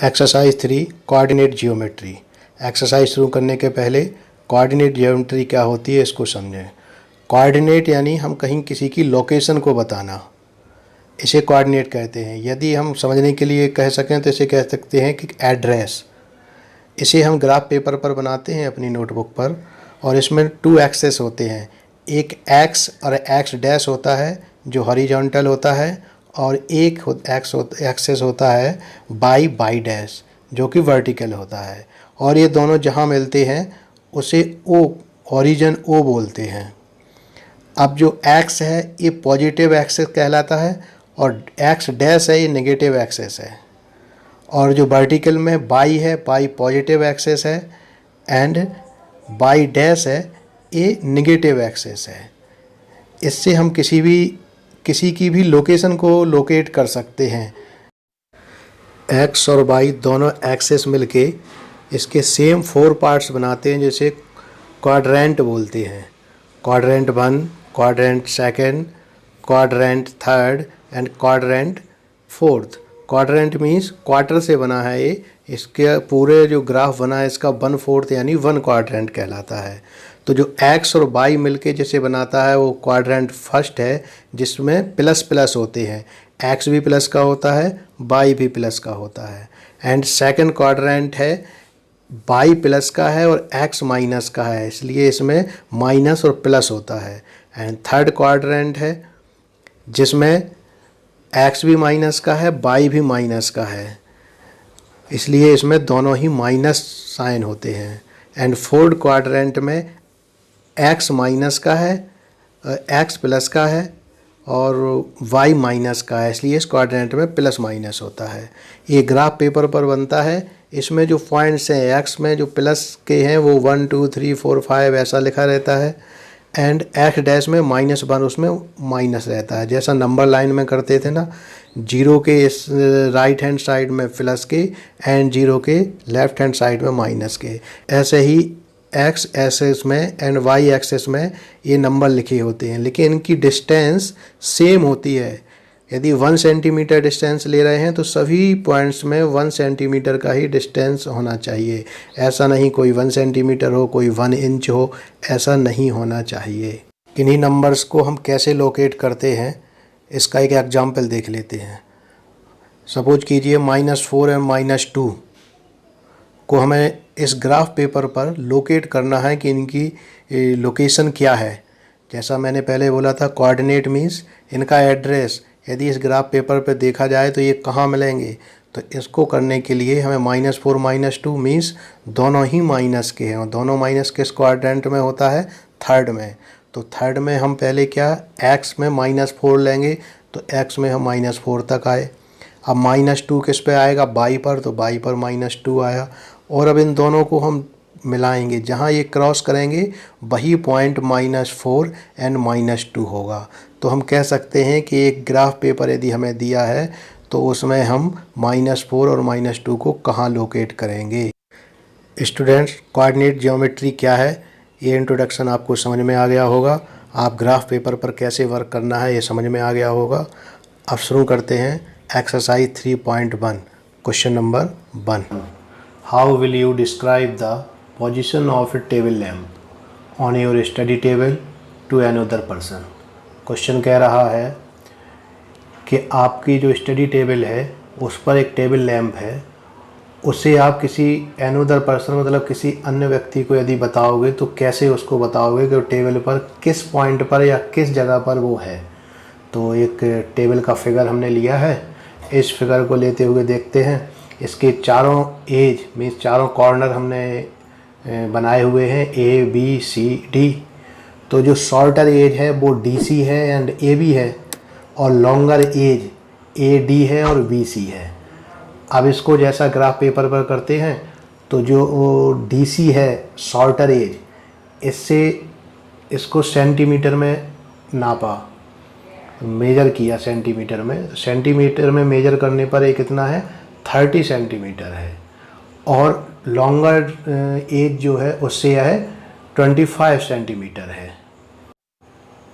Exercise 3 coordinate geometry. Exercise शुरू करने के पहले कोऑर्डिनेट जियोमेट्री क्या होती है इसको समझें। कोऑर्डिनेट यानी हम कहीं किसी की लोकेशन को बताना, इसे कोऑर्डिनेट कहते हैं। यदि हम समझने के लिए कह सकें तो इसे कह सकते हैं कि एड्रेस। इसे हम ग्राफ पेपर पर बनाते हैं अपनी नोटबुक पर, और इसमें 2 एक्सेस होते हैं। एक एक्स और एक्स डैश होता है जो हॉरिजॉन्टल होता है, और एक एक्सेस होता है बाई डैश जो कि वर्टिकल होता है। और ये दोनों जहाँ मिलते हैं उसे ओ ओरिजिन ओ बोलते हैं। अब जो एक्स है ये पॉजिटिव एक्सेस कहलाता है, और एक्स डैश है ये नेगेटिव एक्सेस है। और जो वर्टिकल में बाई है, बाई पॉजिटिव एक्सेस है, एंड बाई डैश है ये नेगेटिव एक्सेस है। इससे हम किसी की भी लोकेशन को लोकेट कर सकते हैं। एक्स और वाई दोनों एक्सेस मिलके इसके सेम 4 पार्ट्स बनाते हैं, जैसे क्वाड्रेंट बोलते हैं। Quadrant 1, quadrant 2, quadrant 3 and quadrant 4। Quadrant means quarter से बना है ये। इसके पूरे जो ग्राफ बना है इसका 1/4 यानी 1 क्वाड्रेंट कहलाता है। तो जो एक्स और वाई मिलके जैसे बनाता है वो क्वाड्रेंट फर्स्ट है, जिसमें प्लस प्लस होते हैं। एक्स भी प्लस का होता है, वाई भी प्लस का होता है। एंड सेकंड क्वाड्रेंट है वाई प्लस का है और एक्स माइनस का है, इसलिए इसमें माइनस और प्लस होता है। एंड थर्ड क्वाड्रेंट है जिसमें एक्स भी माइनस का है, वाई भी माइनस का है, इसलिए इसमें दोनों ही माइनस साइन होते हैं। एंड फोर्थ क्वाड्रेंट में एक्स माइनस का है, एक्स प्लस का है और वाई माइनस का है, इसलिए इस क्वाड्रेंट में प्लस माइनस होता है। ये ग्राफ पेपर पर बनता है। इसमें जो पॉइंट्स हैं एक्स में जो प्लस के हैं वो 1 2 3 4 5 ऐसा लिखा रहता है, एंड एक्स डैश में -1 उसमें माइनस रहता है। जैसा नंबर लाइन में करते थे ना, 0 के इस राइट हैंड साइड में प्लस के एंड 0 के लेफ्ट हैंड साइड में माइनस के, ऐसे ही एक्स एक्सेस में एंड वाई एक्सेस में ये नंबर लिखे होते हैं, लेकिन इनकी डिस्टेंस सेम होती है। यदि 1 सेंटीमीटर डिस्टेंस ले रहे हैं तो सभी पॉइंट्स में 1 सेंटीमीटर का ही डिस्टेंस होना चाहिए। ऐसा नहीं कोई 1 सेंटीमीटर हो, कोई 1 इंच हो, ऐसा नहीं होना चाहिए। किन्हीं नंबर्स को हम कैसे लोकेट करते हैं इसका एक एग्जाम्पल देख लेते हैं। सपोज कीजिए -4 और -2 को हमें इस ग्राफ पेपर पर लोकेट करना है कि इनकी लोकेशन क्या है। जैसा मैंने पहले बोला था, कोऑर्डिनेट मीन्स इनका एड्रेस। यदि इस ग्राफ पेपर पर देखा जाए तो ये कहाँ मिलेंगे, तो इसको करने के लिए हमें -4 -2 मीन्स दोनों ही माइनस के हैं, और दोनों माइनस किस क्वाड्रेंट में होता है, थर्ड में। तो थर्ड में हम पहले क्या एक्स में -4 लेंगे, तो एक्स में हम -4 तक आए। अब -2 किस पे आएगा, बाई पर, तो बाई पर -2 आया। और अब इन दोनों को हम मिलाएंगे, जहाँ ये क्रॉस करेंगे वही पॉइंट -4 एंड -2 होगा। तो हम कह सकते हैं कि एक ग्राफ पेपर यदि हमें दिया है तो उसमें हम -4 और -2 को कहाँ लोकेट करेंगे। स्टूडेंट्स, कोऑर्डिनेट ज्योमेट्री क्या है ये इंट्रोडक्शन आपको समझ में आ गया होगा। आप ग्राफ पेपर पर कैसे वर्क करना है ये समझ में आ गया होगा। अब शुरू करते हैं exercise 3.1। Question number 1, how will you describe the position of a table lamp on your study table to another person. Question कह रहा है कि आपकी जो स्टडी टेबल है उस पर एक टेबल लैम्प है, उसे आप किसी अनदर पर्सन मतलब किसी अन्य व्यक्ति को यदि बताओगे तो कैसे उसको बताओगे कि टेबल पर किस पॉइंट पर या किस जगह पर वो है। तो एक टेबल का फिगर हमने लिया है। इस फिगर को लेते हुए देखते हैं, इसके चारों एज मीन्स चारों कॉर्नर हमने बनाए हुए हैं A B C D। तो जो शॉर्टर एज है वो DC है एंड AB है, और लॉन्गर एज AD है और BC है। अब इसको जैसा ग्राफ पेपर पर करते हैं, तो जो DC है शॉर्टर एज, इससे इसको सेंटीमीटर में नापा, मेजर किया सेंटीमीटर में। सेंटीमीटर में मेजर करने पर ये कितना है, 30 सेंटीमीटर है। और लॉन्गर एज जो है उससे यह है 25 सेंटीमीटर है।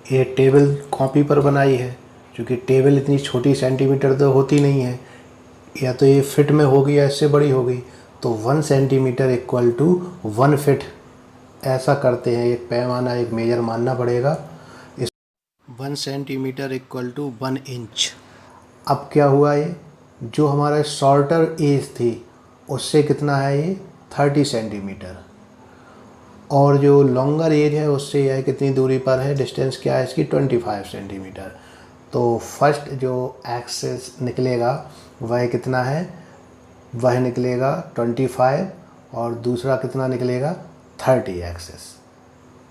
ये टेबल कॉपी पर बनाई है, क्योंकि टेबल इतनी छोटी सेंटीमीटर तो होती नहीं है, या तो ये फिट में होगी या इससे बड़ी होगी। तो 1 सेंटीमीटर इक्वल टू 1 फिट, ऐसा करते हैं। एक पैमाना, एक मेजर मानना पड़ेगा। इस 1 सेंटीमीटर इक्वल टू 1 इंच। अब क्या हुआ, ये जो हमारा शॉर्टर एज थी उससे कितना है ये 30 सेंटीमीटर, और जो लॉन्गर एज है उससे यह कितनी दूरी पर है, डिस्टेंस क्या है इसकी 25 सेंटीमीटर। तो फर्स्ट जो एक्सेस निकलेगा वह कितना है, वह निकलेगा 25, और दूसरा कितना निकलेगा 30 एक्सेस।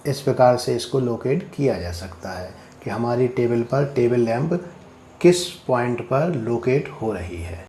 इस प्रकार से इसको लोकेट किया जा सकता है कि हमारी टेबल पर टेबल लैंप किस पॉइंट पर लोकेट हो रही है।